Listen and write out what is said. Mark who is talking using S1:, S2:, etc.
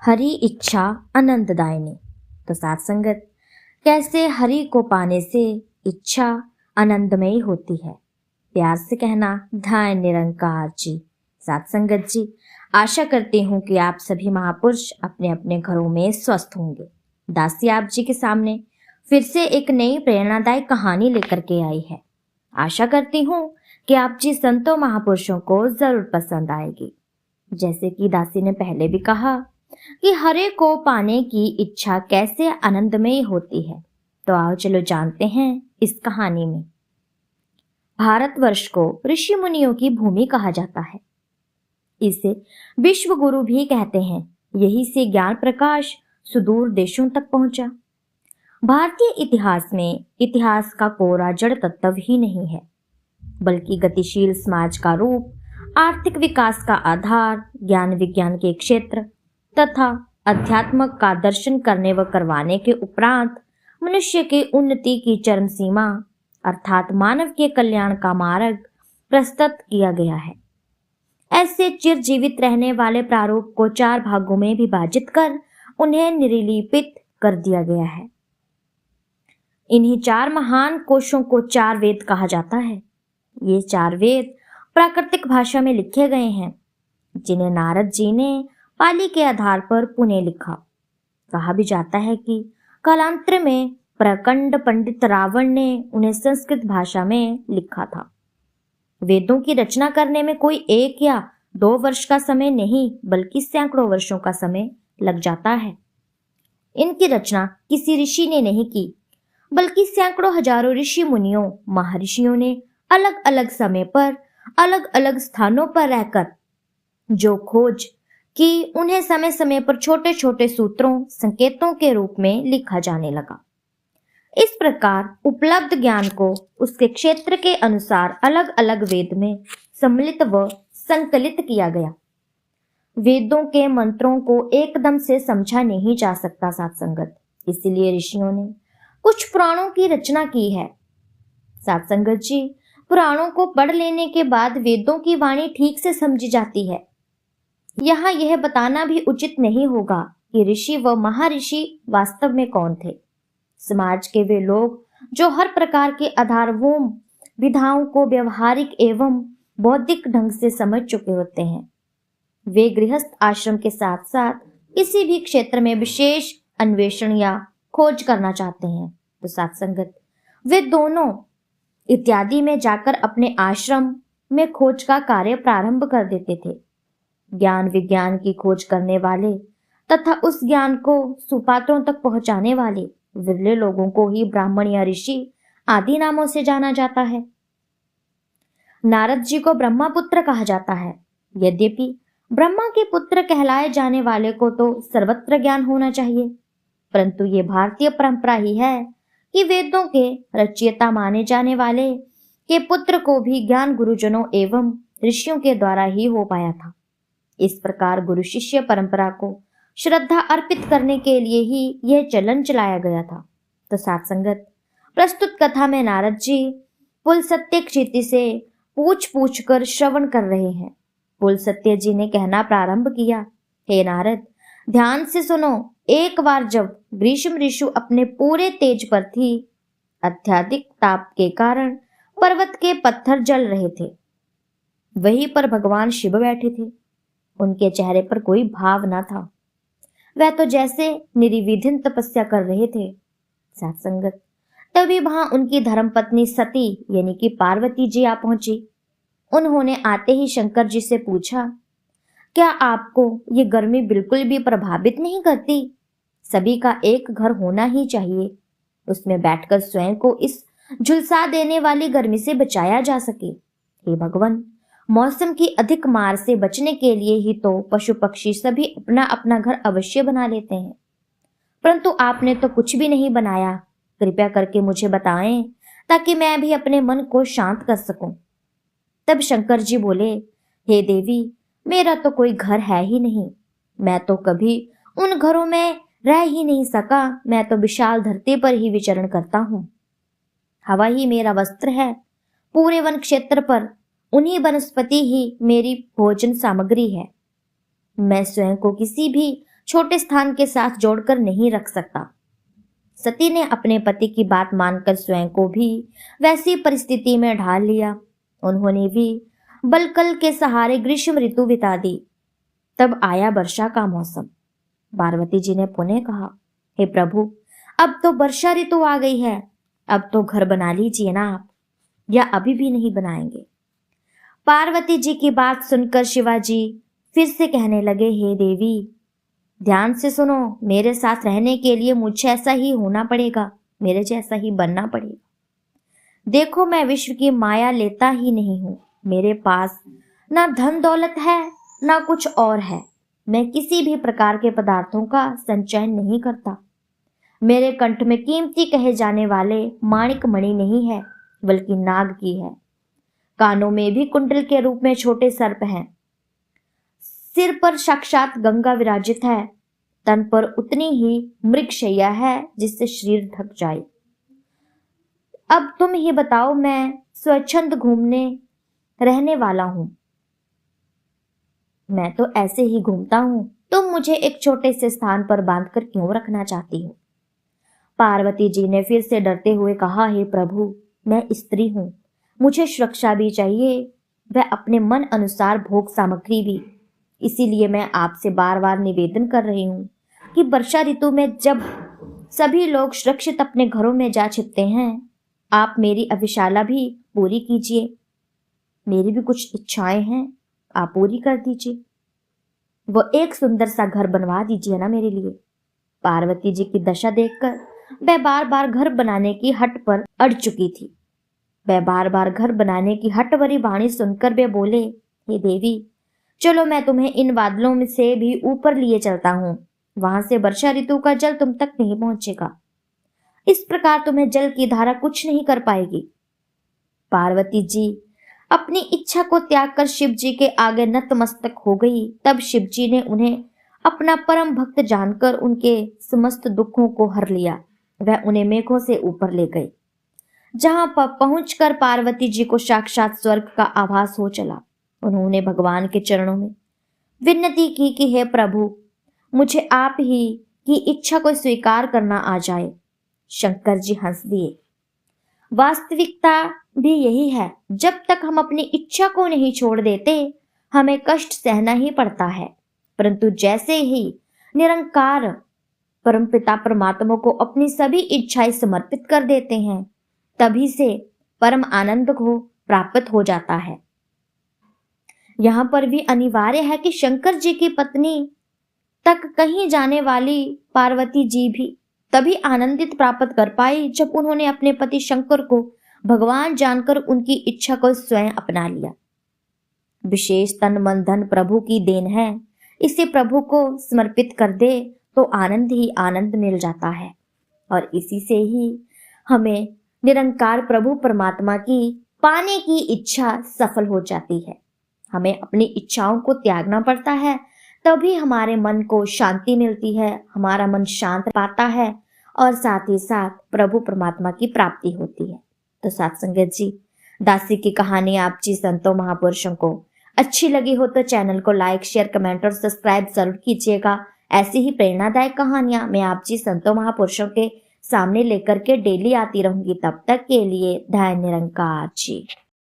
S1: हरि इच्छा आनंददायिनी। तो साथ संगत, कैसे हरि को पाने से इच्छा आनंदमयी होती है। प्यार से कहना धाय निरंकार जी। साथ संगत जी, आशा करती हूँ कि आप सभी महापुरुष अपने अपने घरों में स्वस्थ होंगे। दासी आप जी के सामने फिर से एक नई प्रेरणादायक कहानी लेकर के आई है। आशा करती हूँ कि आप जी संतों महापुरुषों को जरूर पसंद आएगी। जैसे कि दासी ने पहले भी कहा कि हरे को पाने की इच्छा कैसे आनंदमयी होती है, तो आओ चलो जानते हैं इस कहानी में। भारतवर्ष को ऋषि मुनियों की भूमि कहा जाता है। इसे विश्व गुरु भी कहते हैं। यही से ज्ञान प्रकाश सुदूर देशों तक पहुंचा। भारतीय इतिहास में इतिहास का कोरा जड़ तत्व ही नहीं है, बल्कि गतिशील समाज का रूप, आर्थिक विकास का आधार, ज्ञान विज्ञान के क्षेत्र तथा अध्यात्म का दर्शन करने व करवाने के उपरांत मनुष्य की उन्नति की चरम सीमा अर्थात मानव के कल्याण का मार्ग प्रस्तुत किया गया है। ऐसे चिर जीवित रहने वाले प्रारूप को 4 भागों में विभाजित कर उन्हें निरूपित कर दिया गया है। इन्हीं 4 महान कोशों को 4 वेद कहा जाता है। ये 4 वेद प्राकृतिक भाषा में लिखे गए हैं, जिन्हें नारद जी ने पाली के आधार पर पुनः लिखा। कहा भी जाता है कि कालांतर में प्रकंड पंडित रावण ने उन्हें संस्कृत भाषा में लिखा था। वेदों की रचना करने में कोई 1 या 2 वर्ष का समय नहीं, बल्कि सैकड़ों वर्षों का समय लग जाता है। इनकी रचना किसी ऋषि ने नहीं की, बल्कि सैकड़ों हजारों ऋषि मुनियों महर्षियों ने अलग अलग समय पर अलग अलग स्थानों पर रहकर जो खोज कि उन्हें समय समय पर छोटे छोटे सूत्रों संकेतों के रूप में लिखा जाने लगा। इस प्रकार उपलब्ध ज्ञान को उसके क्षेत्र के अनुसार अलग अलग वेद में सम्मिलित व संकलित किया गया। वेदों के मंत्रों को एकदम से समझा नहीं जा सकता साथ संगत, इसलिए ऋषियों ने कुछ पुराणों की रचना की है। साथ संगत जी, पुराणों को पढ़ लेने के बाद वेदों की वाणी ठीक से समझी जाती है। यहाँ यह बताना भी उचित नहीं होगा कि ऋषि व महर्षि वास्तव में कौन थे। समाज के वे लोग जो हर प्रकार के आधारभूत विधाओं को व्यवहारिक एवं बौद्धिक ढंग से समझ चुके होते हैं। वे गृहस्थ आश्रम के साथ साथ किसी भी क्षेत्र में विशेष अन्वेषण या खोज करना चाहते हैं, तो साथ संगत वे दोनों इत्यादि में जाकर अपने आश्रम में खोज का कार्य प्रारंभ कर देते थे। ज्ञान विज्ञान की खोज करने वाले तथा उस ज्ञान को सुपात्रों तक पहुंचाने वाले विरले लोगों को ही ब्राह्मण या ऋषि आदि नामों से जाना जाता है। नारद जी को ब्रह्मपुत्र कहा जाता है। यद्यपि ब्रह्मा के पुत्र कहलाए जाने वाले को तो सर्वत्र ज्ञान होना चाहिए, परंतु ये भारतीय परंपरा ही है कि वेदों के रचयिता माने जाने वाले के पुत्र को भी ज्ञान गुरुजनों एवं ऋषियों के द्वारा ही हो पाया था। इस प्रकार गुरु शिष्य परंपरा को श्रद्धा अर्पित करने के लिए ही यह चलन चलाया गया था। तो साथ संगत, प्रस्तुत कथा में नारद जी पुलस्त्य क्षिति से पूछ कर श्रवण कर रहे हैं। पुलस्त्य जी ने कहना प्रारंभ किया, हे नारद, ध्यान से सुनो। एक बार जब ग्रीष्म ऋतु अपने पूरे तेज पर थी, अत्यधिक ताप के कारण पर्वत के पत्थर जल रहे थे। वहीं पर भगवान शिव बैठे थे। उनके चेहरे पर कोई भाव न था। वह तो जैसे निर्विघ्न तपस्या कर रहे थे। साथ संगत, तभी वहां उनकी धर्मपत्नी सती यानी कि पार्वती जी आ पहुंची। उन्होंने आते ही शंकर जी से पूछा, क्या आपको ये गर्मी बिल्कुल भी प्रभावित नहीं करती? सभी का एक घर होना ही चाहिए, उसमें बैठकर स्वयं को इस झुलसा देने वाली गर्मी से बचाया जा सके। हे भगवान, मौसम की अधिक मार से बचने के लिए ही तो पशु पक्षी सभी अपना अपना घर अवश्य बना लेते हैं, परंतु आपने तो कुछ भी नहीं बनाया। कृपया करके मुझे बताएं ताकि मैं भी अपने मन को शांत कर सकूं। तब शंकर जी बोले, हे देवी, मेरा तो कोई घर है ही नहीं। मैं तो कभी उन घरों में रह ही नहीं सका। मैं तो विशाल धरती पर ही विचरण करता हूँ। हवा ही मेरा वस्त्र है। पूरे वन क्षेत्र पर उन्हीं वनस्पति ही मेरी भोजन सामग्री है। मैं स्वयं को किसी भी छोटे स्थान के साथ जोड़कर नहीं रख सकता। सती ने अपने पति की बात मानकर स्वयं को भी वैसी परिस्थिति में ढाल लिया। उन्होंने भी बलकल के सहारे ग्रीष्म ऋतु बिता दी। तब आया वर्षा का मौसम। पार्वती जी ने पुनः कहा, हे प्रभु, अब तो वर्षा ऋतु आ गई है, अब तो घर बना लीजिए ना आप, या अभी भी नहीं बनाएंगे। पार्वती जी की बात सुनकर शिवाजी फिर से कहने लगे, हे देवी, ध्यान से सुनो, मेरे साथ रहने के लिए मुझे ऐसा ही होना पड़ेगा, मेरे जैसा ही बनना पड़ेगा। देखो, मैं विश्व की माया लेता ही नहीं हूं। मेरे पास ना धन दौलत है ना कुछ और है। मैं किसी भी प्रकार के पदार्थों का संचय नहीं करता। मेरे कंठ में कीमती कहे जाने वाले माणिक मणि नहीं है, बल्कि नाग की है। कानों में भी कुंडल के रूप में छोटे सर्प हैं। सिर पर साक्षात गंगा विराजित है। तन पर उतनी ही मृगशैया है जिससे शरीर ढक जाए। अब तुम ही बताओ, मैं स्वच्छंद घूमने रहने वाला हूं। मैं तो ऐसे ही घूमता हूं, तुम मुझे एक छोटे से स्थान पर बांधकर क्यों रखना चाहती हो? पार्वती जी ने फिर से डरते हुए कहा, हे प्रभु, मैं स्त्री हूं, मुझे सुरक्षा भी चाहिए, वह अपने मन अनुसार भोग सामग्री भी। इसीलिए मैं आपसे बार बार निवेदन कर रही हूं कि वर्षा ऋतु में जब सभी लोग सुरक्षित अपने घरों में जा छिपते हैं, आप मेरी अभिशाला भी पूरी कीजिए। मेरी भी कुछ इच्छाएं हैं, आप पूरी कर दीजिए। वो एक सुंदर सा घर बनवा दीजिए ना मेरे लिए। पार्वती जी की दशा देखकर वह बार बार घर बनाने की हट पर अड़ चुकी थी। वह बार बार घर बनाने की हट भरी वाणी सुनकर वे बोले, हे देवी, चलो मैं तुम्हें इन बादलों में से भी ऊपर लिए चलता हूँ। वहां से वर्षा ऋतु का जल तुम तक नहीं पहुंचेगा। इस प्रकार तुम्हें जल की धारा कुछ नहीं कर पाएगी। पार्वती जी अपनी इच्छा को त्याग कर शिव जी के आगे नतमस्तक हो गई। तब शिव जी ने उन्हें अपना परम भक्त जानकर उनके समस्त दुखों को हर लिया। वह उन्हें मेघों से ऊपर ले गए, जहां पर पहुंचकर पार्वती जी को साक्षात स्वर्ग का आभास हो चला। उन्होंने भगवान के चरणों में विनती की कि हे प्रभु, मुझे आप ही की इच्छा को स्वीकार करना आ जाए। शंकर जी हंस दिए। वास्तविकता भी यही है, जब तक हम अपनी इच्छा को नहीं छोड़ देते, हमें कष्ट सहना ही पड़ता है। परंतु जैसे ही निरंकार परमपिता परमात्मा को अपनी सभी इच्छाएं समर्पित कर देते हैं, तभी से परम आनंद को प्राप्त हो जाता है। यहाँ पर भी अनिवार्य है कि शंकर जी की पत्नी तक कहीं जाने वाली पार्वती जी भी तभी आनंदित प्राप्त कर पाई जब उन्होंने अपने पति शंकर को भगवान जानकर उनकी इच्छा को स्वयं अपना लिया। विशेष तन मन धन प्रभु की देन है, इसे प्रभु को समर्पित कर दे तो आनंद ही आनंद मिल जाता है। और इसी से ही हमें निरंकार प्रभु परमात्मा की पाने की इच्छा सफल हो जाती है। हमें अपनी इच्छाओं को त्यागना पड़ता है, तभी हमारे मन को शांति मिलती है, हमारा मन शांत पाता है और साथ ही साथ प्रभु परमात्मा की प्राप्ति होती है। तो साथ संगत जी, दासी की कहानी आप जी संतों महापुरुषों को अच्छी लगी हो तो चैनल को लाइक, शेयर, कमेंट और सब्सक्राइब जरूर कीजिएगा। ऐसी ही प्रेरणादायक कहानियां मैं आप जी संतों महापुरुषों के सामने लेकर के डेली आती रहूंगी। तब तक के लिए धन्य निरंकार जी।